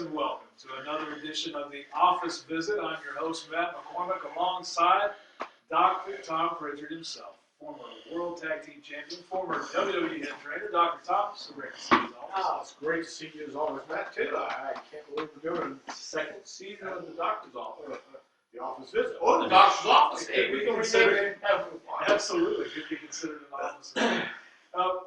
and welcome to another edition of the Office Visit. I'm your host, Matt McCormick, alongside Dr. Tom Pritchard himself, former World Tag Team Champion, former WWE head trainer. Dr. Tom, so great to see you as always. Oh, it's great to see you as always, Matt, too. I can't believe we're doing the second season of the doctor's office, the office visit, or the doctor's office. Hey, we can consider it. Absolutely, could be considered an office visit.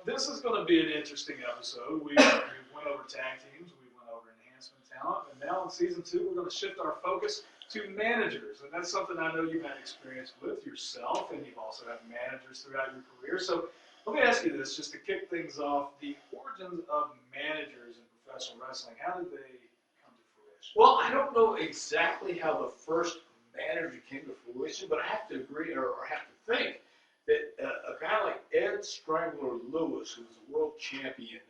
This is going to be an interesting episode. We went over tag teams, we went over enhancement talent, and now in season 2, we're going to shift our focus to managers, and that's something I know you've had experience with yourself, and you've also had managers throughout your career. So let me ask you this, just to kick things off: the origins of managers in professional wrestling, how did they come to fruition? Well, I don't know exactly how the first manager came to fruition, but I have to agree, or have to think, that a guy like Ed Strangler Lewis, who was a world champion,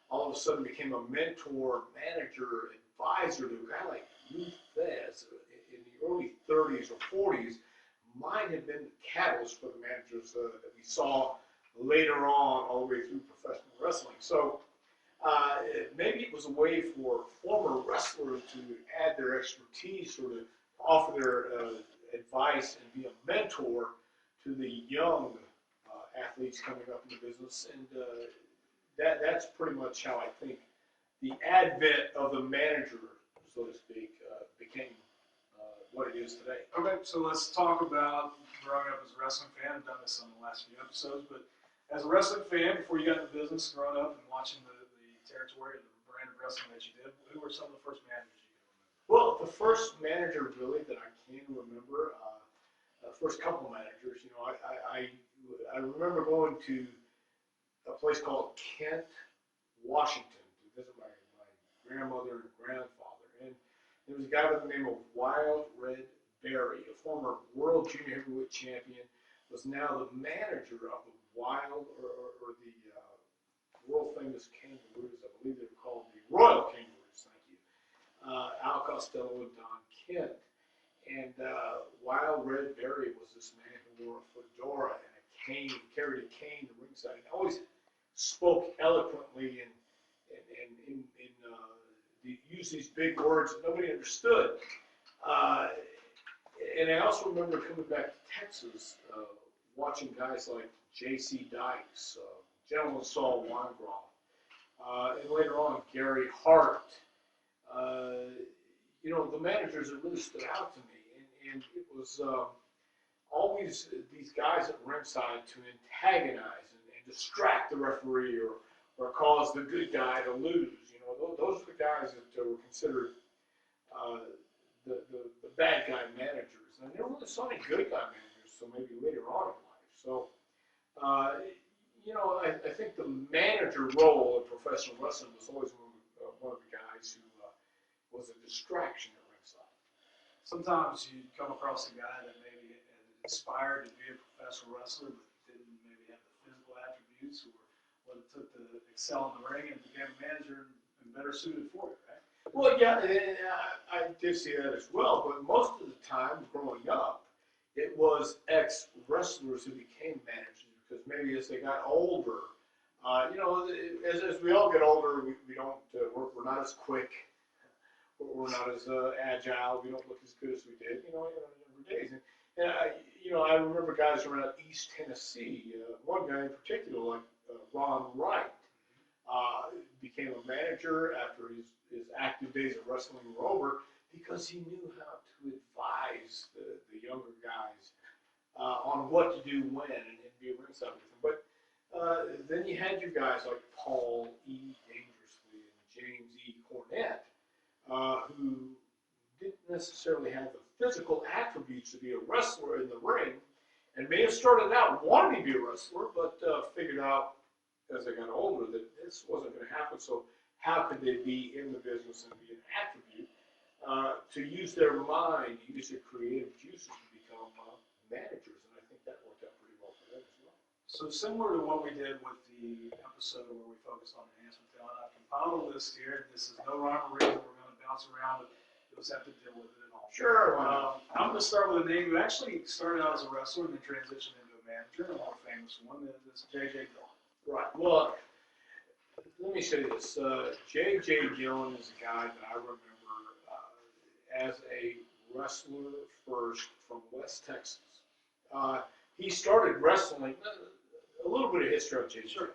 all of a sudden became a mentor, manager, advisor to a guy like Lou Thesz in the early 30s or 40s, might have been the catalyst for the managers that we saw later on all the way through professional wrestling. So maybe it was a way for former wrestlers to add their expertise or to offer their advice and be a mentor to the young athletes coming up in the business, and that's pretty much how I think the advent of the manager, so to speak, became what it is today. Okay, so let's talk about growing up as a wrestling fan. I've done this on the last few episodes, but as a wrestling fan, before you got into business, growing up and watching the territory and the brand of wrestling that you did, who were some of the first managers you can remember? Well, the first manager really that I can remember, first couple managers, you know, I remember going to a place called Kent, Washington, to visit my grandmother and grandfather, and there was a guy by the name of Wild Red Berry, a former world junior heavyweight champion, was now the manager of the Wild, or the world famous Kangaroos. I believe they were called the Royal Kangaroos, thank you. Al Costello and Don Kent. And Wild Red Berry was this man who wore a fedora and a cane, carried a cane to ringside, and always spoke eloquently and used these big words that nobody understood. And I also remember coming back to Texas, watching guys like J.C. Dykes, Gentleman Saul Weingroff, and later on Gary Hart. You know, the managers that really stood out to me. And it was always these guys at ringside to antagonize and distract the referee or cause the good guy to lose. You know, those are the guys that were considered the bad guy managers. And I never really saw any good guy managers, so maybe later on in life. So, you know, I think the manager role in professional wrestling was always one of the guys who was a distraction at ringside. Sometimes you come across a guy that maybe had inspired to be a professional wrestler, but didn't maybe have the physical attributes or what it took to excel in the ring, and became a manager and better suited for it, right? Well, yeah, and I did see that as well, but most of the time growing up, it was ex-wrestlers who became managers, because maybe as they got older, you know, as we all get older, we don't, we're not as quick, we're not as agile, we don't look as good as we did, you know, in the days. And you know, I remember guys around East Tennessee, one guy in particular, like Ron Wright, became a manager after his active days of wrestling were over, because he knew how to advise the younger guys on what to do when, and be ringside with them. But then you had your guys like Paul E. Dangerously and James E. Cornette, who didn't necessarily have the physical attributes to be a wrestler in the ring, and may have started out wanting to be a wrestler, but figured out as they got older that this wasn't going to happen. So how could they be in the business and be an attribute to use their mind, use their creative juices to become managers? And I think that worked out pretty well for them as well. So similar to what we did with the episode where we focused on enhancement talent, I've compiled a list here. This is no rhyme or reason. We're going to bounce around, but you'll just have to deal with it at all. Sure. I'm going to start with a name who actually started out as a wrestler and then transitioned into a manager, a more famous one. This is J.J. Dillon. Right. Well, let me say this. J.J. Dillon is a guy that I remember as a wrestler first from West Texas. He started wrestling, a little bit of history on J.J. Sure.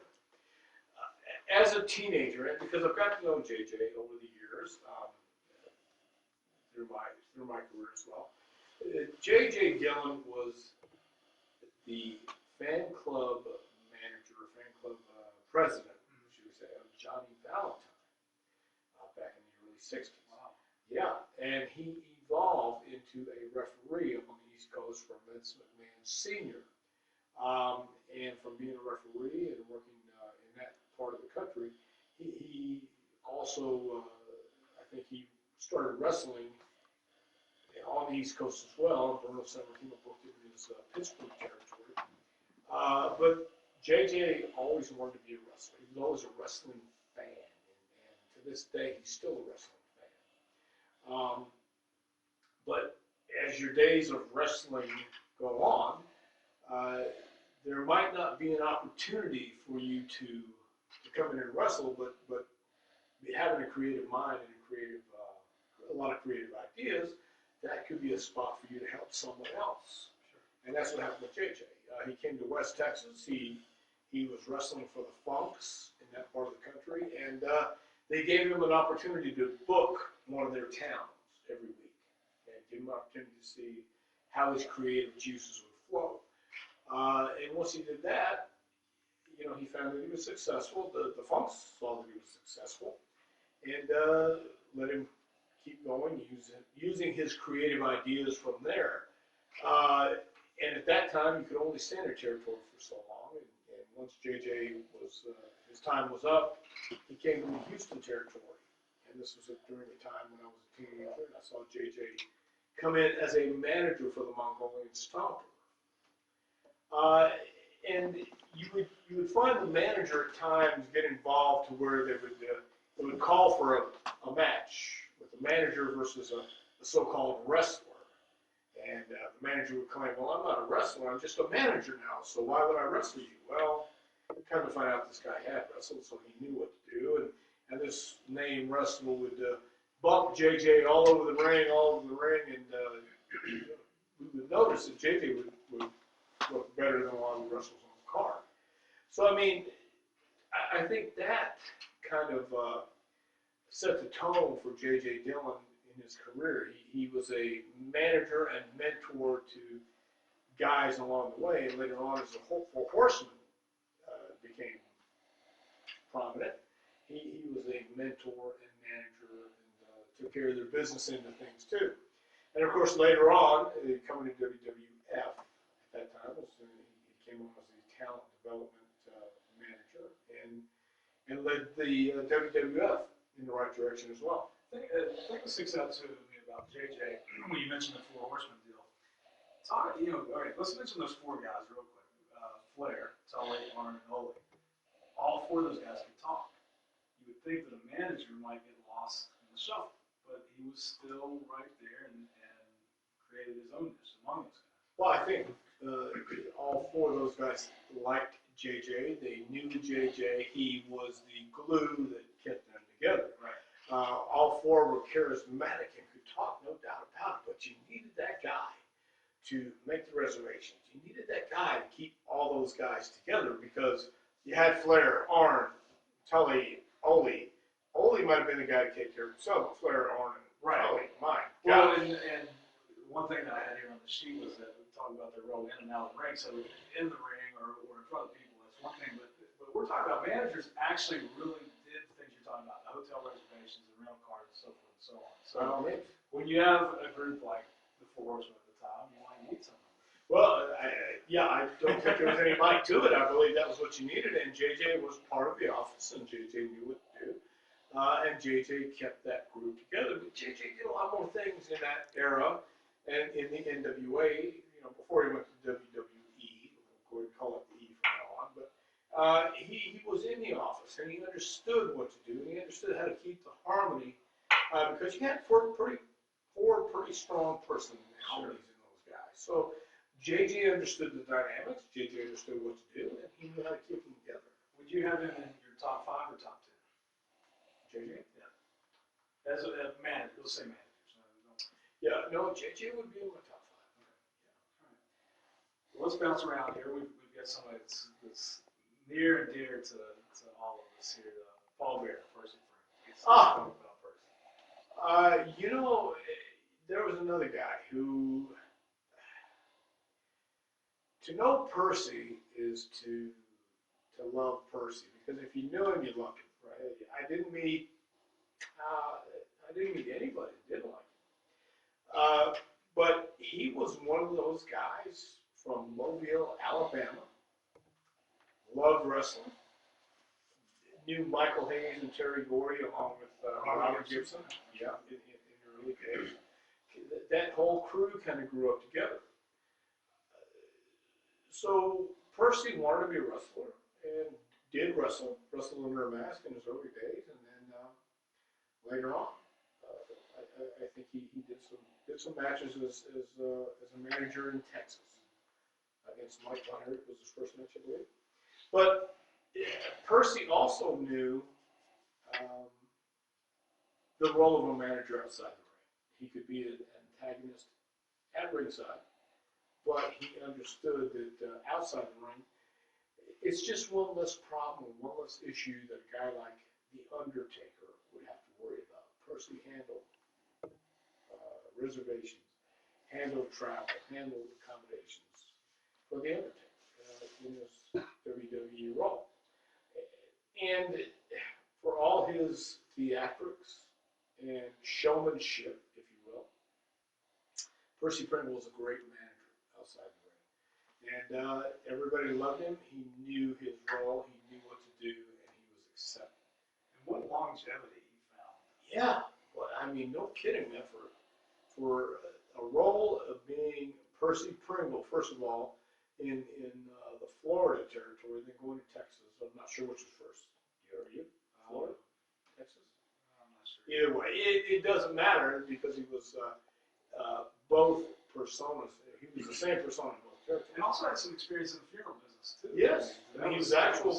As a teenager, and because I've got to know J.J. over the years, through my career as well, J.J. Dillon was the fan club manager, fan club president, should we say, of Johnny Valentine back in the early 60s. Wow. Yeah, and he evolved into a referee up on the East Coast for Vince McMahon Sr. And from being a referee and working in that part of the country, he also, I think he started wrestling on the East Coast as well. Bruno Sammartino booked him in his Pittsburgh territory. But JJ always wanted to be a wrestler. He was always a wrestling fan. And to this day, he's still a wrestling fan. But as your days of wrestling go on, there might not be an opportunity for you to come in and wrestle, but having a creative mind and a lot of creative ideas, that could be a spot for you to help someone else. Sure. And that's what happened with JJ. He came to West Texas. He was wrestling for the Funks in that part of the country, and they gave him an opportunity to book one of their towns every week and give him an opportunity to see how his creative juices would flow. And once he did that, he found that he was successful. The Funks saw that he was successful, and let him keep going, using his creative ideas from there. And at that time, you could only stay in a territory for so long. And once JJ his time was up, he came to the Houston territory. And this was during the time when I was a teenager, and I saw JJ come in as a manager for the Mongolian Stomper. And you would find the manager at times get involved to where they would call for a match with the manager versus a so-called wrestler. And the manager would claim, well, I'm not a wrestler, I'm just a manager now, so why would I wrestle you? Well, come to find out this guy had wrestled, so he knew what to do. And this name wrestler would bump JJ all over the ring, and we would notice that JJ would look better than a lot of the wrestlers on the card. So, I mean, I think that kind of set the tone for J.J. Dillon in his career. He was a manager and mentor to guys along the way, and later on as the Hopeful Horseman became prominent. He was a mentor and manager and took care of their business end of things too. And of course, later on, coming to WWF at that time, he came on as the talent development manager and led the WWF in the right direction as well. The thing that sticks out to me about JJ, when you mentioned the Four Horsemen deal, all right, let's mention those four guys real quick. Flair, Tully, Arn, and Ole. All four of those guys could talk. You would think that a manager might get lost in the shuffle, but he was still right there and created his own niche among those guys. Well, I think all four of those guys liked JJ. They knew JJ. He was the glue that kept them together. Right. All four were charismatic and could talk, no doubt about it, but you needed that guy to make the reservations. You needed that guy to keep all those guys together because you had Flair, Arn, Tully, Ole. Ole might have been the guy to take care of himself, but Flair, Arn, and Tully, my Well, God. and one thing that I had here on the sheet was that we talked about their role in and out of the ring. So in the ring or in front of people, that's one thing. But we're talking about managers actually really did the things you're talking about, the hotel reservations, the rental cars, and so forth and so on. So when you have a group like the Four Horsemen at the time, you want to meet someone. Well, I don't think there was any mic to it. I believe that was what you needed, and JJ was part of the office, and JJ knew what to do. And JJ kept that group together. But JJ did a lot more things in that era and in the NWA, before he went to WWE. We'll call it the E from now on. But he was in the office, and he understood what to do, and he understood how to keep the harmony, because you had four pretty strong personalities in those guys. So JJ understood the dynamics, JJ understood what to do, and he knew how to keep them together. Would you have him in your top 5 or top 10? JJ? As a manager, let's say managers. Yeah, no, JJ would be in my top 5. Well, let's bounce around here. We've got somebody that's near and dear to all of us here. Paul Bear, Percy Pringle. Ah. About Percy. You know, there was another guy who, to know Percy is to love Percy, because if you knew him, you loved him, right? I didn't meet anybody that didn't like him. But he was one of those guys from Mobile, Alabama, loved wrestling, knew Michael Hayes and Terry Gordy along with Robert Gibson, yeah, in the early days. That whole crew kind of grew up together. So Percy wanted to be a wrestler and did wrestle under a mask in his early days, and then later on, I think he did some matches as a manager in Texas against Mike Hunter. It was his first match, I believe. But Percy also knew the role of a manager outside the ring. He could be an antagonist at ringside, but he understood that outside the ring, it's just one less problem, one less issue that a guy like The Undertaker would have to worry about. Percy handled reservations, handled travel, handled accommodations for The Undertaker in his WWE role. And for all his theatrics and showmanship, if you will, Percy Pringle was a great manager outside the ring. And everybody loved him. He knew his role. He knew what to do, and he was accepted. And what longevity he found. Yeah. Well, I mean, no kidding, man. For a role of being Percy Pringle, first of all, in the Florida territory, then going to Texas. I'm not sure which is first. Are you? Florida? Texas? I'm not sure. Either way, it doesn't matter because he was both personas. He was the same persona in both territories. And also had some experience in the funeral business too. Yes, I mean, he was actual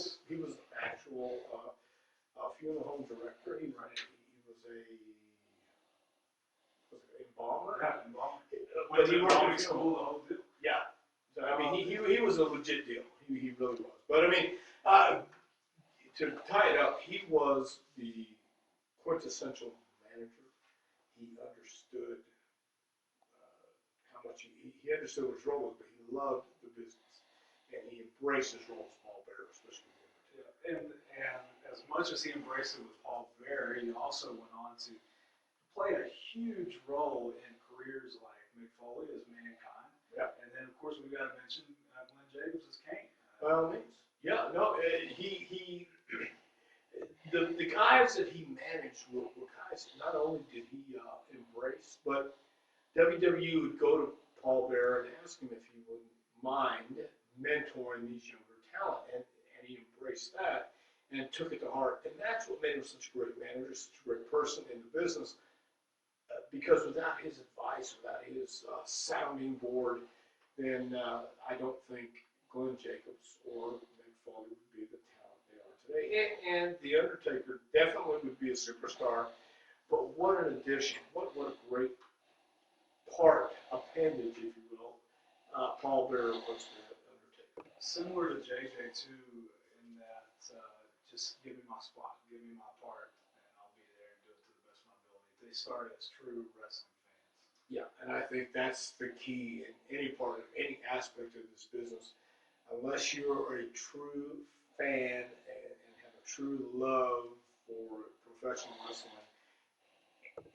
funeral home director. He was a embalmer. Yeah, involved. But he Went worked to in school, the whole deal. Yeah. So, I mean, he was a legit deal. He really was. But I mean, to tie it up, he was the quintessential manager. He understood how much he understood what his role was, but he loved the business, and he embraced his role as Paul Bearer, especially. Yeah. And as much as he embraced it with Paul Bearer, he also went on to play a huge role in careers like Mick Foley as Mankind. Yeah. And then, of course, we've got to mention Glenn Jacobs as Kane. By all means. Yeah, no, the guys that he managed were guys that not only did he embrace, but WWE would go to Paul Bearer and ask him if he wouldn't mind mentoring these younger talent, and he embraced that and took it to heart. And that's what made him such a great manager, such a great person in the business, because without his advice, without his sounding board, then I don't think Glenn Jacobs or Mick Foley would be the talent they are today. And The Undertaker definitely would be a superstar, but what an addition. What a great part, appendage, if you will, Paul Bearer was to The Undertaker. Similar to JJ, too, in that just give me my spot, give me my part, and I'll be there and do it to the best of my ability. They started as true wrestling fans. Yeah, and I think that's the key in any part of any aspect of this business. Unless you're a true fan and have a true love for professional wrestling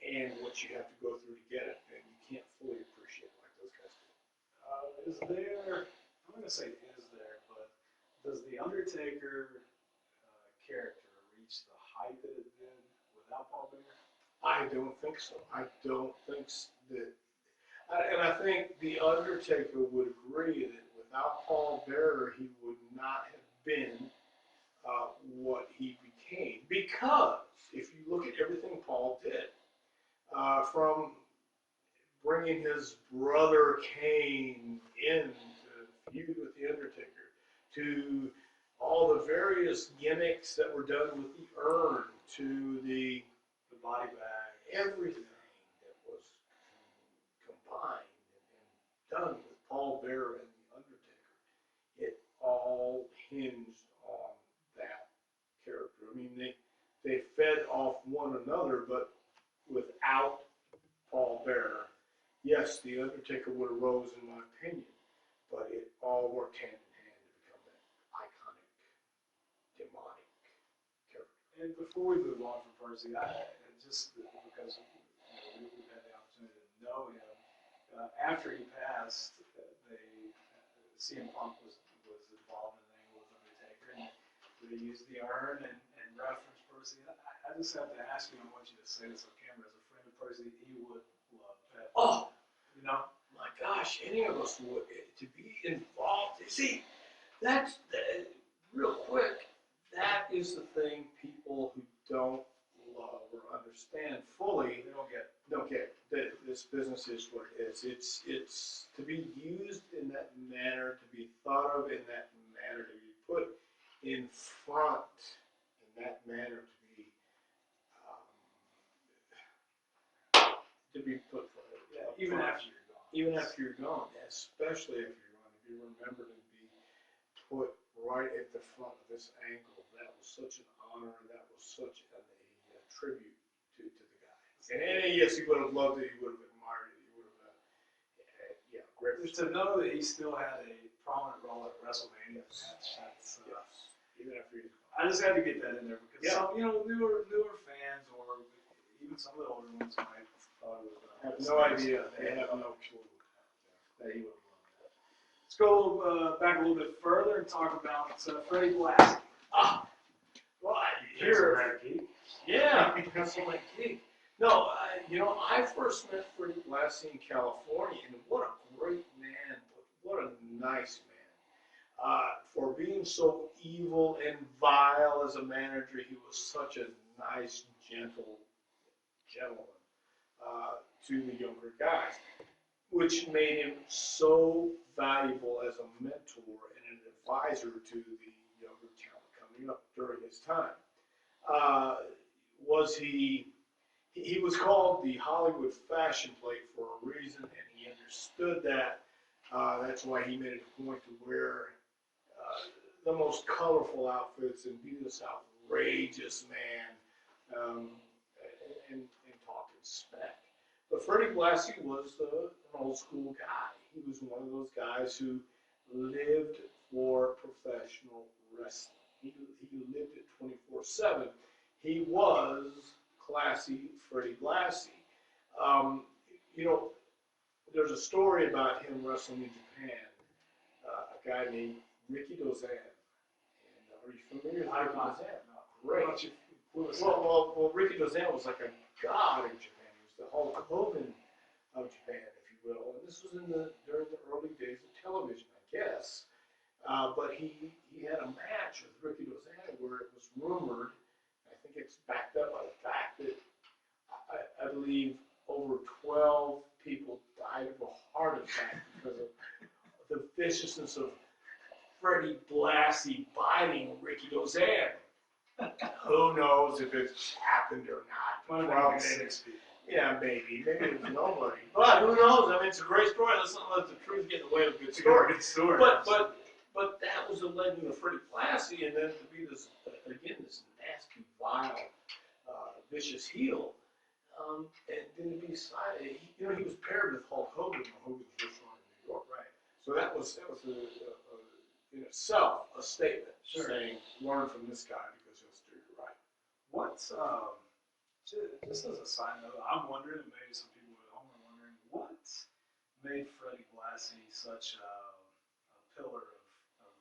and what you have to go through to get it, then you can't fully appreciate it like those guys do. Is there, I'm going to say is there, but does The Undertaker character reach the height that it did without Paul Bearer? I don't think so. I don't think that, and I think The Undertaker would agree that without Paul Bearer, he would not have been what he became. Because if you look at everything Paul did, from bringing his brother Kane in to feud with The Undertaker, to all the various gimmicks that were done with the urn to the body bag, everything that was combined and done with Paul Bearer and the Undertaker, it all hinged on that character. I mean, they fed off one another, but without Paul Bearer, yes, the Undertaker would have rose, in my opinion, but it all worked hand in hand to become that iconic, demonic character. And before we move on from Percy, just because we've had the opportunity to know him, after he passed, CM Punk was involved in an angle with Undertaker, and they used the urn and referenced Percy. I just have to ask you, I want you to say this on camera, as a friend of Percy, he would love that. Oh, you know? my gosh, any of us would. To be involved, you see, that's, real quick, that is the thing people who don't love or understand fully They don't get it. don't get. That this business is what it is. It's to be used in that manner, to be thought of in that manner, to be put in front in that manner, to be put front. Yeah, even after you're gone. Even after you're gone, especially after you're gone, to be remembered and be put right at the front of this angle. That was such an honor, and that was such a tribute to the guy. And yes, he would have loved it, he would have admired it, he would have, great. To know that he still had a prominent role at WrestleMania match, that's, Yes, even after he's gone. I just had to get that in there because Yeah. some, newer fans or even some of the older ones might thought it was. Have no idea, they have no clue that he would have loved that. Let's go back a little bit further and talk about Freddie Blassie. Ah, well, here, yeah, because I'm like, gee. No, I first met Freddie Blassie in California, and what a great man, what a nice man. For being so evil and vile as a manager, he was such a nice, gentle gentleman to the younger guys, which made him so valuable as a mentor and an advisor to the younger talent coming up during his time. He was called the Hollywood fashion plate for a reason, and he understood that. That's why he made it a point to wear the most colorful outfits and be this outrageous man and talk and spec. But Freddie Blassie was an old school guy. He was one of those guys who lived for professional wrestling. He lived it 24/7. He was classy Freddie Blassie. There's a story about him wrestling in Japan. A guy named Ricky Dozan. And are you familiar with Ricky Dozan? Great. Well, Ricky Dozan was like a god in Japan. He was the Hulk Hogan of Japan, if you will. And this was during the early days of television, I guess. But he had a match with Ricky Dozan where it was rumored, I think it's backed up by the fact that I believe over 12 people died of a heart attack because of the viciousness of Freddie Blassie biting Ricky Dozan. Who knows if it happened or not? Well, 6 people. Yeah, maybe it was nobody. But who knows? I mean, it's a great story. Let's not let the truth get in the way of a good story. Good story. But that was the legend of Freddie Blassie, and then to be this nasty, vile, vicious heel, and then to be he was paired with Hulk Hogan when Hogan was just on in New York, right? So that was in itself a statement saying, learn from this guy because he'll steer you right. What's just as a side note, I'm wondering, and maybe some people at home are wondering, what made Freddie Blassie such a pillar of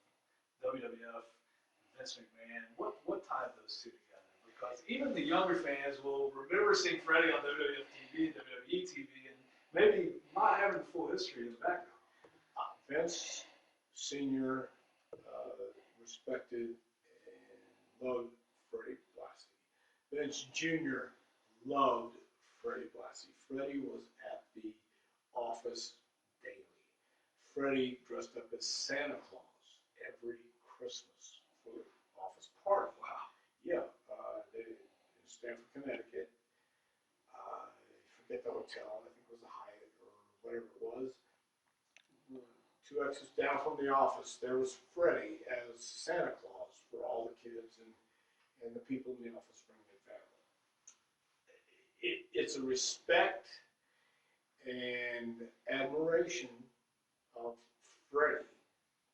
WWF, Vince McMahon? What tied those two together? Because even the younger fans will remember seeing Freddie on WWF TV, WWE TV, and maybe not having the full history in the background. Vince Sr. Respected and loved Freddie Blassie. Vince Jr. loved Freddie Blassie. Freddie was at the office daily. Freddie dressed up as Santa Claus every Christmas for party. Wow. Yeah, they in Stamford, Connecticut. I forget the hotel. I think it was the Hyatt or whatever it was. 2 exits down from the office, there was Freddie as Santa Claus for all the kids and the people in the office bringing their family. It's a respect and admiration of Freddie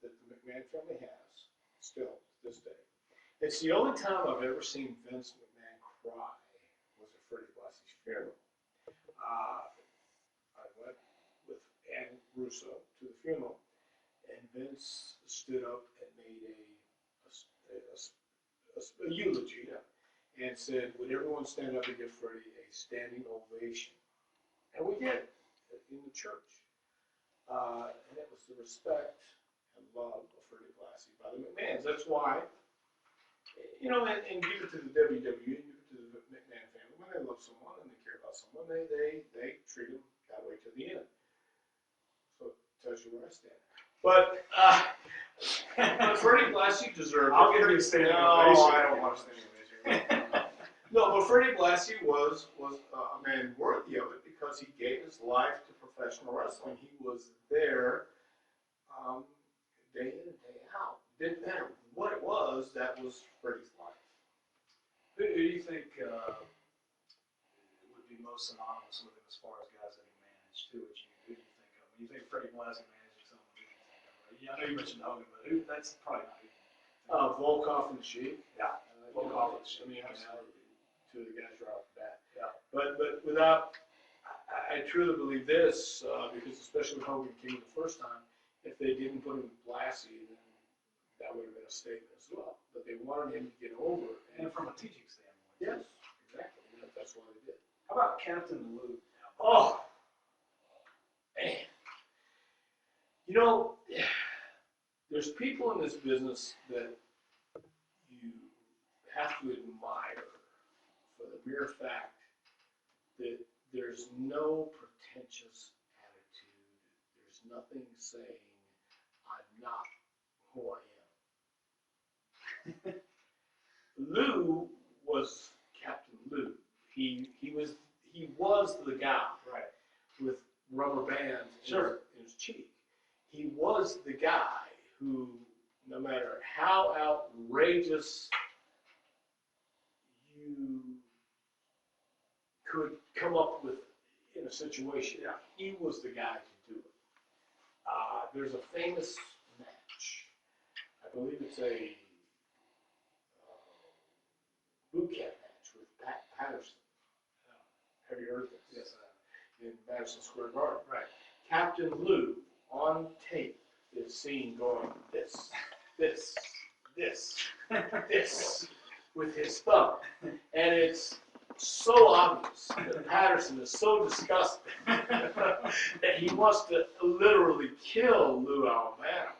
that the McMahon family has still to this day. It's the only time I've ever seen Vince McMahon cry was at Freddie Blassie's funeral. I went with Ann Russo to the funeral, and Vince stood up and made a eulogy and said, would everyone stand up and give Freddie a standing ovation? And we did in the church. And it was the respect and love of Freddie Blassie by the McMahons. That's why, and give it to the WWE, give it to the McMahon family. When they love someone and they care about someone, they treat them that way to the end. So it tells you where I stand. But Freddie Blassie deserved it. I'll give you a standing ovation. No, I don't want a standing ovation. No, but Freddie Blassie was a man worthy of it because he gave his life to professional wrestling. He was there day in and day out. Didn't matter what it was, that was Freddie's life. Who do you think would be most synonymous with him as far as guys that he managed? Who do you think of? When you think Freddie Blassie managing someone, who do you think of? Yeah, I know you mentioned Hogan, but that's probably not who you think of. Volkov and the Sheik. Yeah, Volkov and the Sheik. I mean, two of the guys right off the bat. Yeah. But without, I truly believe this, because especially when Hogan came the first time, if they didn't put him with Blassie, then that would have been a statement as well. But they wanted him to get over. And from a teaching standpoint. Yes, exactly. That's why they did. How about Captain Lou? Oh, man. There's people in this business that you have to admire for the mere fact that there's no pretentious attitude. There's nothing saying, I'm not who I am. Lou was Captain Lou. He was the guy, Right, with rubber bands Sure. in his cheek. He was the guy who, no matter how outrageous you could come up with in a situation, Yeah. he was the guy to do it. There's a famous match. I believe it's a boot camp match with Pat Patterson. Have you heard this? Yes, I have. In Madison Square Garden. Right. Captain Lou on tape is seen going this, this, with his thumb. And it's so obvious that Patterson is so disgusted that he wants to literally kill Lou Albano.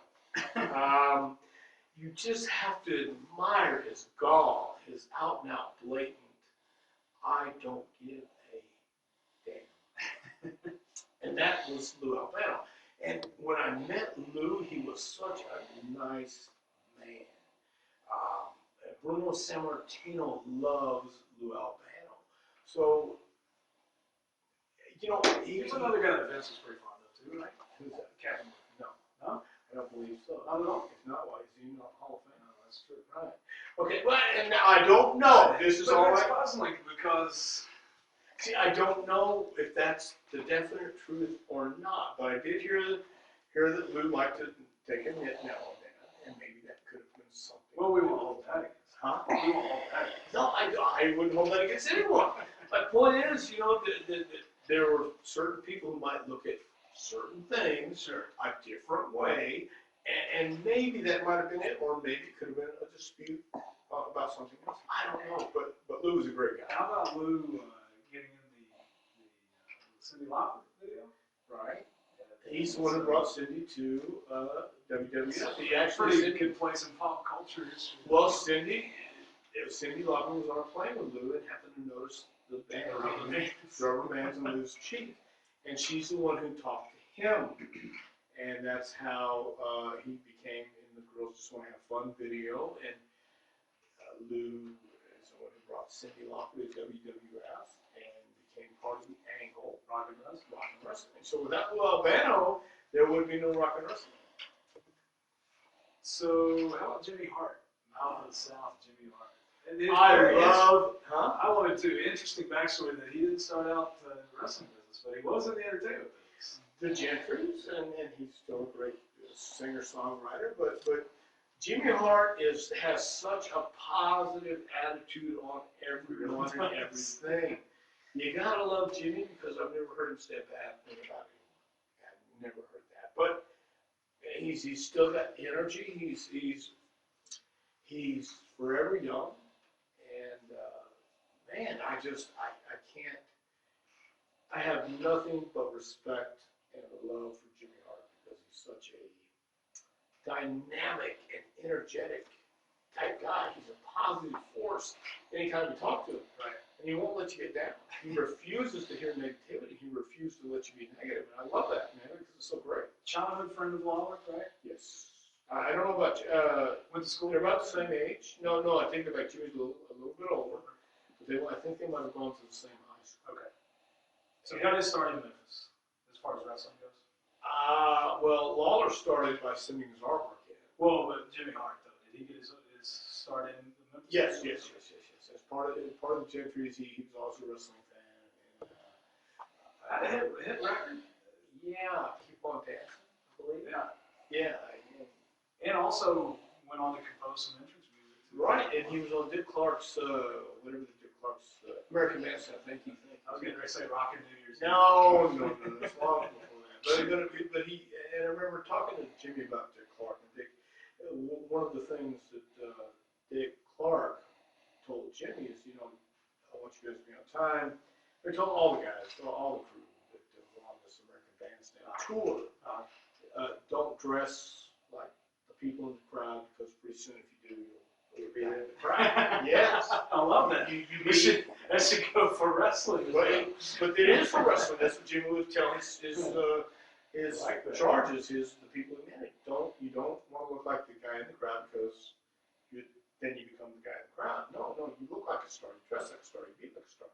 You just have to admire his gall, his out and out blatant, I don't give a damn. And that was Lou Albano. And when I met Lou, he was such a nice man. Bruno Sammartino loves Lou Albano. So, He's another guy that Vince was pretty fond of too, right? Who's that? Captain Lou. No, I don't believe so. Not at all. If not, why is he not Hall of Fame? No, that's true. Right. Okay, well, and now I don't know. This is all It's right. puzzling because See, I don't know if that's the definite truth or not, but I did hear that Lou liked to take a nit now and then, and maybe that could have been something. well, we won't hold that against. Huh? We won't hold that against. No, I wouldn't hold that against anyone. My point is, that there were certain people who might look at certain things Sure. a different way, and maybe that might have been it, or maybe it could have been a dispute about something else. I don't know, but Lou was a great guy. How about Lou getting in the Cyndi Lauper video? Right. He's the one who brought Cindy to WWF. He actually, Pretty Cindy, good place in pop culture history. well, Cindy Lauper was on a plane with Lou and happened to notice the band, rubber bands on Lou's cheek. And she's the one who talked to him. And that's how he became in the Girls Just Want to Have Fun video. And Lou is the one who brought Cyndi Lauper to WWF and became part of the Angle Rock and Roll. Rock and Wrestling. So without Lou Albano, there would be no Rock and Wrestling. So how about Jimmy Hart? Mouth of the South, Jimmy Hart. And I wanted to. Interesting backstory that he didn't start out in the wrestling business, but he was in the entertainment business. The Gentrys, and he's still a great singer-songwriter, but Jimmy Hart has such a positive attitude on everyone and everything. You gotta love Jimmy because I've never heard him say a bad thing about anyone. I've never heard that. But he's still got energy. He's forever young, and man, I can't. I have nothing but respect and love for Jimmy Hart because he's such a dynamic and energetic type guy. He's a positive force anytime you talk to him. Right. And he won't let you get down. He refuses to hear negativity. He refuses to let you be negative. And I love that, man, because it's so great. Childhood friend of Lawler, right? Yes. I don't know about, Went to school. they're about the same age. No, I think they're like Jimmy's a little bit older. But I think they might have gone to the same high school. Okay. So how did it start in Memphis, as far as wrestling goes? Well, Lawler started by sending his artwork in. Well, but Jimmy Hart, though, did he get his start in the Memphis? Yes. As part of the Gentrys, he was also a wrestling fan. And, Hit record. yeah, Keep on Dancing, I believe. Yeah. And also went on to compose some entrance music too. Right, and he was on Dick Clark's, whatever the Dick Clark's, American Masters, I think. I was going to say Rockin' New Year's. No, that's long before that. But and I remember talking to Jimmy about Dick Clark, and Dick, one of the things that Dick Clark told Jimmy is, I want you guys to be on time. They told all the guys, all the crew that were on this American Bandstand tour, don't dress like the people in the crowd, because pretty soon if you do, you'll be in the crowd. Yes. I love that. That should go for wrestling. But it is for wrestling. That's what Jimmy would tell his charges, the people who manage. You don't want to look like the guy in the crowd because then you become the guy in the crowd. No, you look like a star. You dress like a star. You be like a star.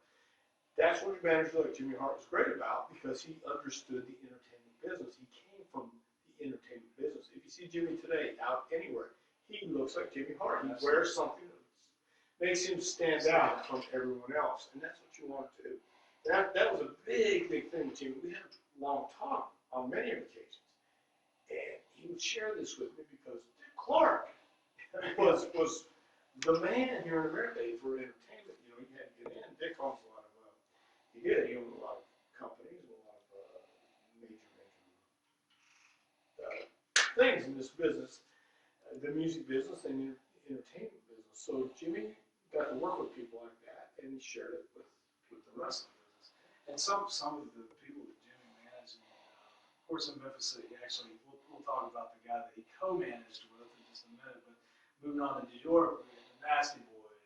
That's what your manager like Jimmy Hart was great about, because he understood the entertainment business. He came from the entertainment business. If you see Jimmy today out anywhere, he looks like Jimmy Hart. He wears something that makes him stand out from everyone else, and that's what you want to do. That was a big thing with Jimmy. We had a long talk on many occasions, and he would share this with me because Dick Clark was the man here in America for entertainment. You had to get in. Dick owns a lot of, he owned a lot of companies, a lot of major things in this business, the music business and entertainment business. So Jimmy got to work with people like that, and he shared it with the wrestling business. And some of the people that Jimmy managed, of course in Memphis City, actually, we'll talk about the guy that he co-managed with in just a minute, but moving on to New York, we had the Nasty Boys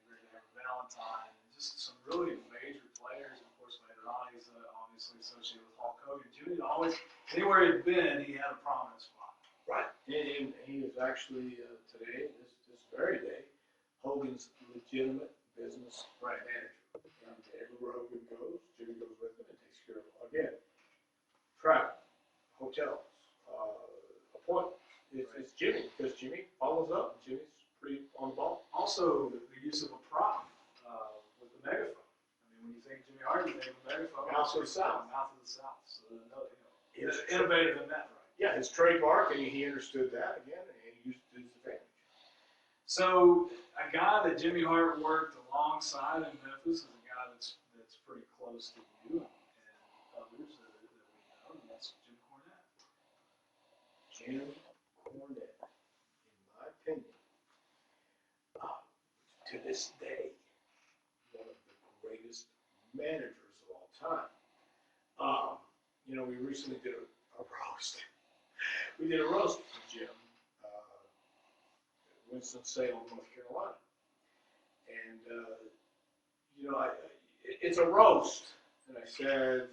and Greg Valentine, and just some really major players. Of course, later on, he's obviously associated with Hulk Hogan. Jimmy always, anywhere he'd been, he had a prominent spot. Right. And he is actually, today, this very day, Hogan's legitimate business manager. And everywhere Hogan goes, Jimmy goes with him and takes care of, again, travel, hotels, appointments. It's Jimmy, because Jimmy follows up. Jimmy's pretty on the ball. Also, the use of a prop with the megaphone. I mean, when you think Jimmy Hart, you think of a megaphone. Mouth of the South. Mouth of the South. So, he's innovative in that, right? Yeah, his trademark, and he understood that again, and he used it to his advantage. So, a guy that Jimmy Hart worked alongside in Memphis is a guy that's pretty close to you and others that we know, and that's Jim Cornette. Jim Cornette, in my opinion, to this day, one of the greatest managers of all time. We recently did a roast. We did a roast for Jim, Winston-Salem, North Carolina. And, it's a roast. And I said,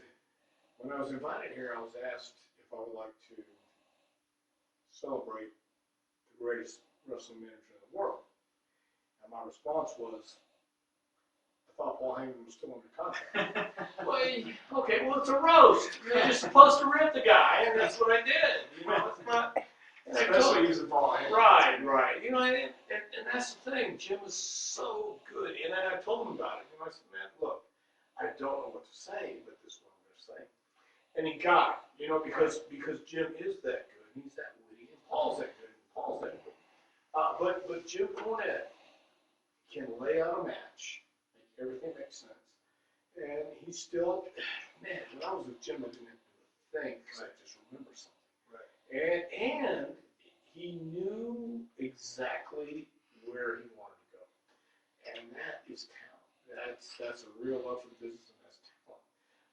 when I was invited here, I was asked if I would like to celebrate the greatest wrestling manager in the world. And my response was, I thought Paul Heyman was still under contract. Well, okay, well, it's a roast. You're just supposed to rip the guy, and that's what I did. You know, it's not. Especially using Paul Heyman. Right. You know, and that's the thing. Jim was so good, and I told him about it. You know, I said, man, look, I don't know what to say, but this is what I'm going to say. And he got it, you know, because Jim is that good, and he's that witty, and Paul's that good, and Paul's that good. But Jim Cornette can lay out a match, make everything make sense, and he still, man, when I was with Jim, I didn't have to do a thing because I just remember something. Right. And he knew exactly where he wanted to go, and that is talent. That's a real love for the business, and that's talent.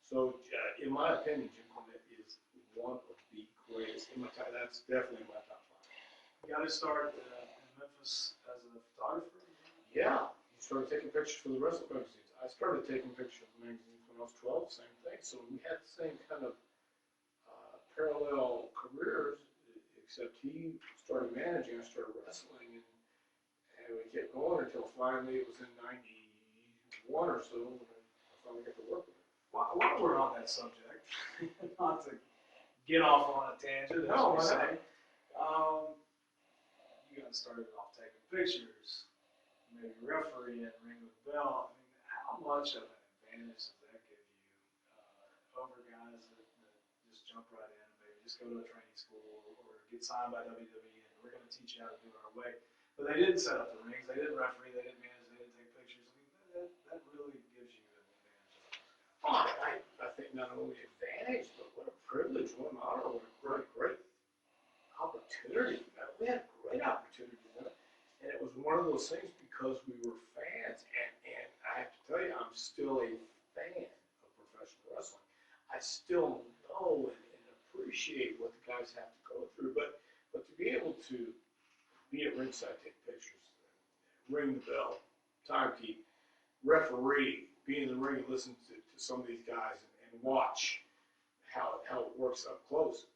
So, in my opinion, Jim Cornette is one of the greatest. That's definitely in my top 5. You got to start in Memphis as a photographer? Yeah, he started taking pictures for the wrestling magazines. I started taking pictures of magazines when I was 12, same thing. So we had the same kind of parallel careers, except he started managing, I started wrestling, and we kept going until finally it was in 91 or so when I finally got to work with him. While we're on that subject, not to get off on a tangent, as we say, you got started off taking pictures, maybe refereeing, ring the bell. I mean, how much of an advantage does that give you over guys that just jump right in and maybe just go to a training school or get signed by WWE and we're going to teach you how to do it our way? But they didn't set up the rings, they didn't referee, they didn't manage, they didn't take pictures. I mean, that really gives you an advantage. I think not only advantage, but what a privilege, what an honor, what a great opportunity. We had a great opportunity, and it was one of those things because we were fans, and I have to tell you, I'm still a fan of professional wrestling. I still know and appreciate what the guys have to go through, but to be able to be at ringside, take pictures, ring the bell, timekeep, referee, be in the ring and listen to some of these guys and watch how it works up close.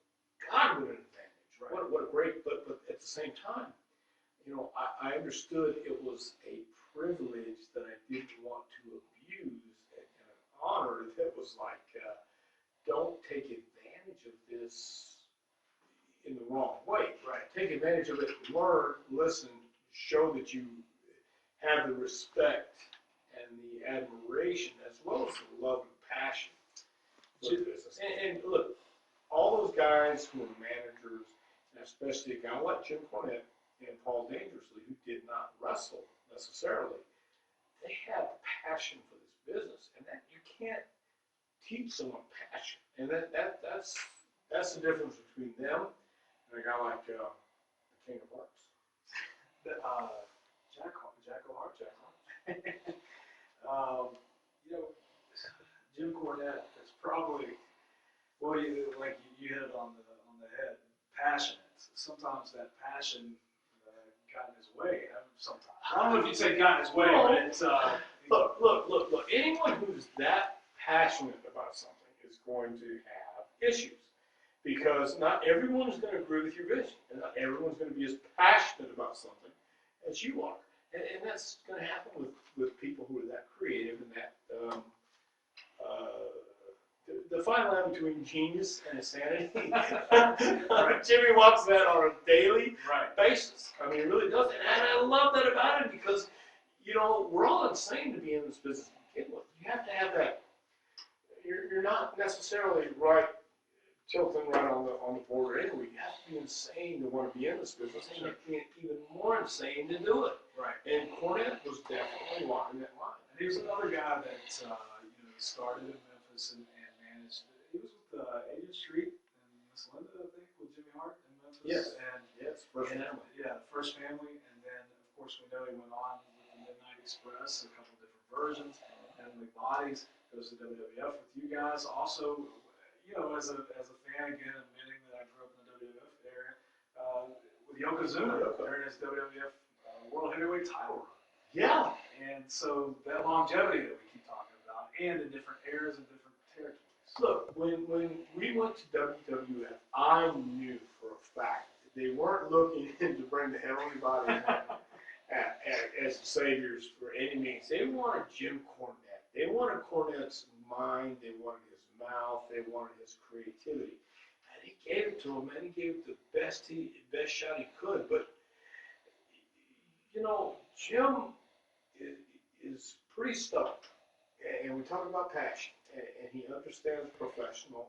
God, what an advantage! Right? What a great, but at the same time, you know, I understood it was a privilege that I didn't want to abuse and an honor that was like, don't take advantage of this in the wrong way. Right. Take advantage of it, learn, listen, show that you have the respect and the admiration as well as the love and passion for the business. And look, all those guys who are managers, and especially a guy like Jim Cornette and Paul Dangerously, who did not wrestle necessarily, they have passion for this business, and that you can't teach someone passion. And that's the difference between them and a guy like the King of Hearts. Jack O'Hart. You know, Jim Cornette is probably, well, like you hit it on the head, passionate. Sometimes that passion got in his way. Sometimes I don't know if you'd say got in his way, but it's look. Anyone who's that passionate about something is going to have issues because not everyone is going to agree with your vision, and not everyone's going to be as passionate about something as you are. And that's going to happen with people who are that creative and that the fine line between genius and insanity. Right. Jimmy walks that on a daily basis. I mean, he really does. And I love that about him because, you know, we're all insane to be in this business to begin with. You have to have that. You're not necessarily tilting right on the border anyway. You have to be insane to want to be in this business, and you have to be even more insane to do it. Right. And Cornette was definitely walking that line. And he was another guy that started in Memphis and managed. He was with Agent Street and Miss Linda, I think, with Jimmy Hart in Memphis. Yes. And First Family. Yeah, the First Family, and then of course we know he went on with the Midnight Express, a couple different versions. Heavenly Bodies goes to WWF with you guys. Also, you know, as a fan again, admitting that I grew up in the WWF area with Yokozuna during his WWF World Heavyweight title run. Yeah. And so that longevity that we keep talking about, and the different eras and different territories. Look, when we went to WWF, I knew for a fact that they weren't looking to bring the Heavenly Body in. as the saviors for any means. They wanted Jim Cornette. They wanted Cornette's mind. They wanted his mouth. They wanted his creativity. And he gave it to him, and he gave it the best shot he could. But Jim is pretty stubborn, and we talk about passion, and he understands professional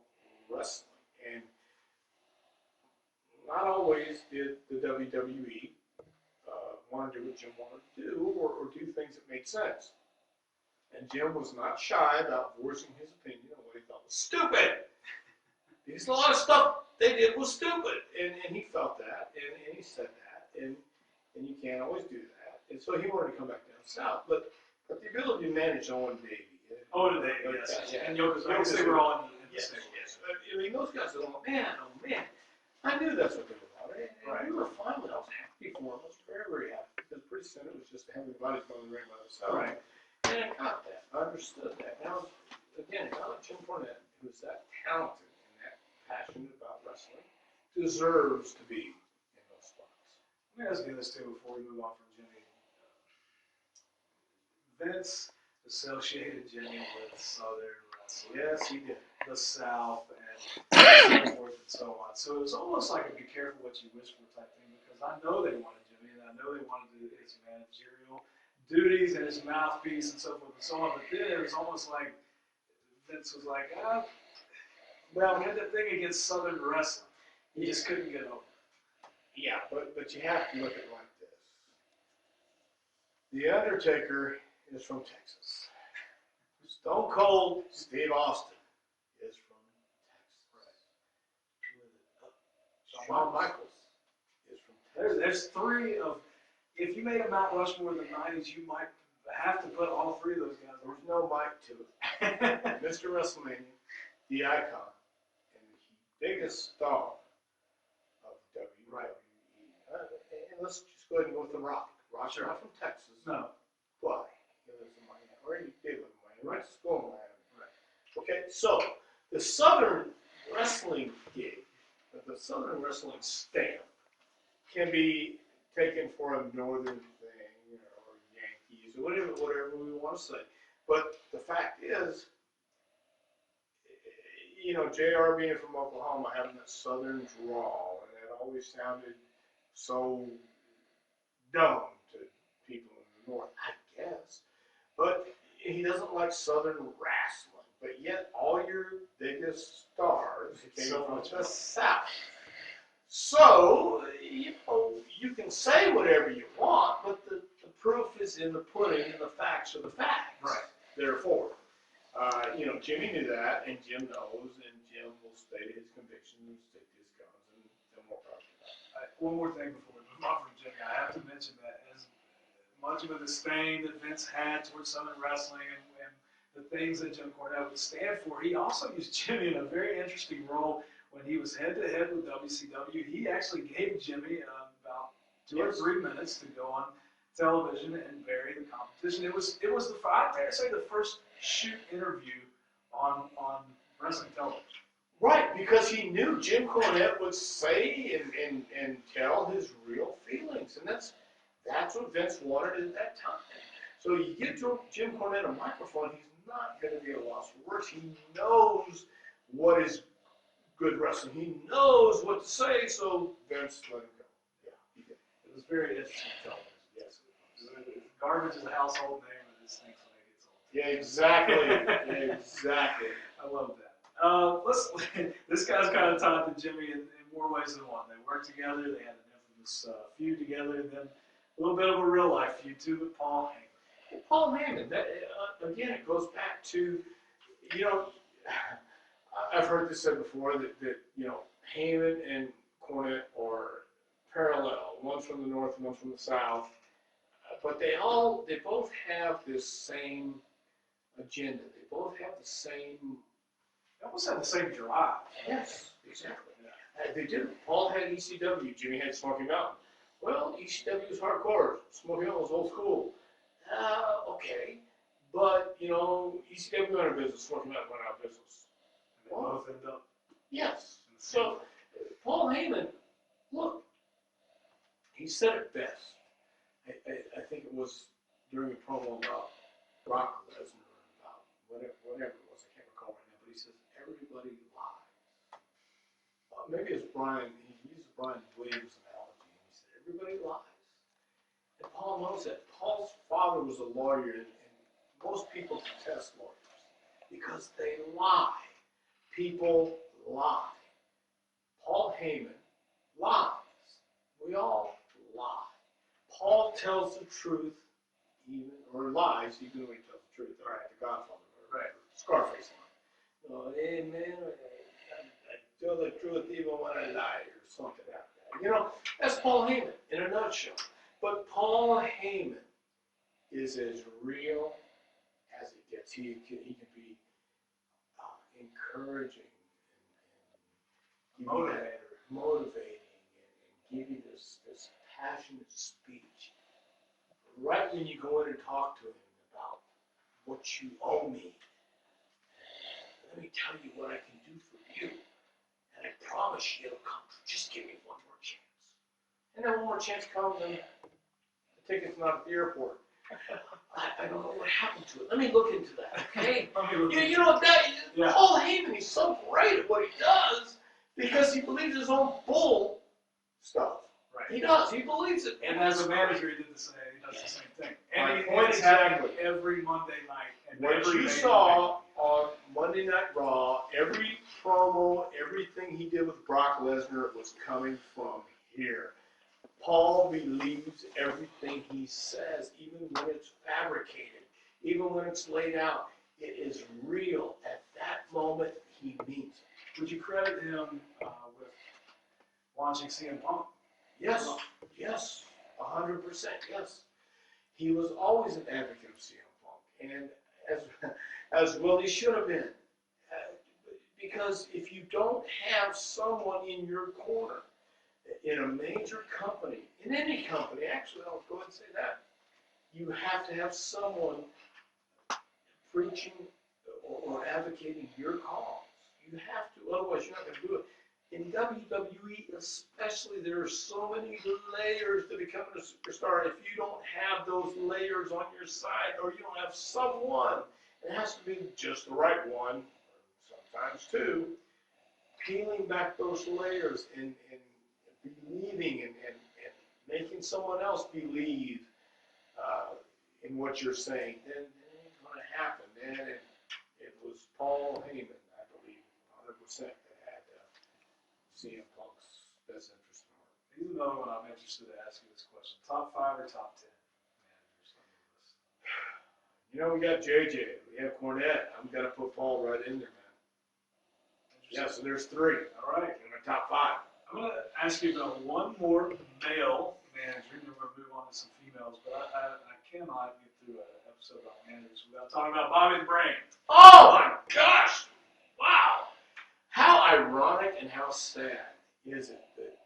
wrestling. And not always did the WWE want to do what Jim wanted to do, or do things that made sense. And Jim was not shy about voicing his opinion on what he thought was stupid. Because a lot of stuff they did was stupid, and he felt that, and he said that, and you can't always do that. And so he wanted to come back down south, but the ability to manage Owen Davey. Owen Davey, yes. Yeah. And Yokozuna, they were all in the yes, same. yes. I mean, those guys are like, man, oh man. I knew that's what they were about. And we were fine with it. I was happy for him. I was very, very happy. Because pretty soon it was just having bodies going in the ring by themselves. Right. And I got that. I understood that. Now, again, a guy like Jim Cornette, who's that talented and that passionate about wrestling, deserves to be in those spots. Let me ask you this too before we move on from Jimmy. Vince associated Jimmy with Southern wrestling. Yes, he did. The South and so forth and so on. So it was almost like a be careful what you wish for type thing, because I know they wanted Jimmy, and I know they wanted his managerial duties and his mouthpiece and so forth and so on. But then it was almost like Vince was like, well, he had that thing against Southern wrestling. He just couldn't get over. Yeah, but you have to look at it like this. The Undertaker is from Texas. Stone Cold Steve Austin is from Texas. Shawn Michaels is from Texas. There's three of, if you made a Mount Rushmore in the 90s, you might have to put all three of those guys on. There's no Mike to it. Mr. WrestleMania, the icon, and the biggest star of WWE. Right. And let's just go ahead and go with The Rock. Rock's not from Texas. No. Why? He lives in Miami. Or he did live in Miami. Right. Let's go in Miami. Right. Okay, so the Southern wrestling gig, the Southern wrestling stamp, can be taken for a Northern thing, or Yankees, or whatever we want to say. But the fact is, JR being from Oklahoma, having that Southern drawl, and that always sounded so dumb to people in the North, I guess. But he doesn't like Southern wrestling. But yet, all your biggest stars came from the South. So, you can say whatever you want, but the proof is in the pudding, and the facts are the facts. Right. Therefore, Jimmy knew that, and Jim knows, and Jim will stay to his convictions and stick to his guns, and more power to that. One more thing before we move on from Jimmy, I have to mention that as much of a disdain that Vince had towards Southern wrestling and the things that Jim Cornette would stand for, he also used Jimmy in a very interesting role when he was head-to-head with WCW. He actually gave Jimmy about 2 or 3 minutes to go on television and bury the competition. It was I dare say the first shoot interview on wrestling television. Right, because he knew Jim Cornette would say and tell his real feelings, and that's what Vince wanted at that time. So you give Jim Cornette a microphone, he's not going to be at a loss for words. He knows what is good wrestling. He knows what to say, so Vince let him go. Yeah, he did. It was very interesting television. Yes, garbage is a household name, and it stinks when it gets old. Yeah, exactly. Exactly. I love that. This guy's kind of tied to Jimmy in more ways than one. They worked together. They had an infamous feud together, and then a little bit of a real life feud too with Paul Heyman. Paul Heyman. That again, it goes back to, I've heard this said before that Heyman and Cornette are parallel. One's from the north, one's from the south, but they both have this same agenda. They both have the same. They almost have the same drive. Yes, exactly. They do. Paul had ECW. Jimmy had Smoky Mountain. Well, ECW was hardcore. Smoky Mountain was old school. Okay. But, ECW went out of business. Smoky Mountain went out of business. And they both end up. Yes. So, Paul Heyman, look, he said it best. I think it was during a promo about Brock Lesnar, about whatever it was, I can't recall right now, but he says, everybody lies. Maybe it's Brian, he used Brian Williams analogy, and he said, everybody lies. And Paul knows that. Paul's father was a lawyer, and most people detest lawyers because they lie. People lie. Paul Heyman lies. We all lie. Paul tells the truth, or lies, even when he tells the truth. All right, the Godfather, right? Scarface line. Oh, hey man, I tell the truth even when I lie, or something like that. You know, that's Paul Heyman in a nutshell. But Paul Heyman is as real as it gets. He can be encouraging and motivating, and give you this passionate speech. Right when you go in and talk to him about what you owe me, let me tell you what I can do for you, and I promise you it'll come true. Just give me one more chance. And then one more chance comes, and the ticket's not at the airport. I don't know what happened to it. Let me look into that, okay? You know, Paul Heyman, he's so great at what he does because he believes his own bull stuff. Right. He does. He believes it. And as a manager, he does the same thing. And it's happening every Monday night. And what you saw on Monday Night Raw, every promo, everything he did with Brock Lesnar was coming from here. Paul believes everything he says, even when it's fabricated, even when it's laid out. It is real. At that moment, he means it. Would you credit him with launching CM Punk? Yes, 100%, yes. He was always an advocate of CM Punk, and as well he should have been. Because if you don't have someone in your corner, in a major company, in any company, actually, I'll go ahead and say that, you have to have someone preaching or advocating your cause. You have to, otherwise you're not going to do it. In WWE especially, there are so many layers to becoming a superstar. If you don't have those layers on your side, or you don't have someone, it has to be just the right one, sometimes two, peeling back those layers and believing and making someone else believe in what you're saying, then it ain't going to happen, man. It was Paul Heyman, I believe, 100% that had CM Punk's best interest in heart. He's another one I'm interested to ask you this question. Top 5 or top 10 managers on your list? You know, we got JJ, we have Cornette. I'm going to put Paul right in there, man. Yeah, so there's 3. All right, in my top 5. I'm going to ask you about one more male manager, and then we're going to move on to some females, but I cannot get through an episode about managers without talking about Bobby the Brain. Oh my gosh! Wow! How ironic and how sad is it that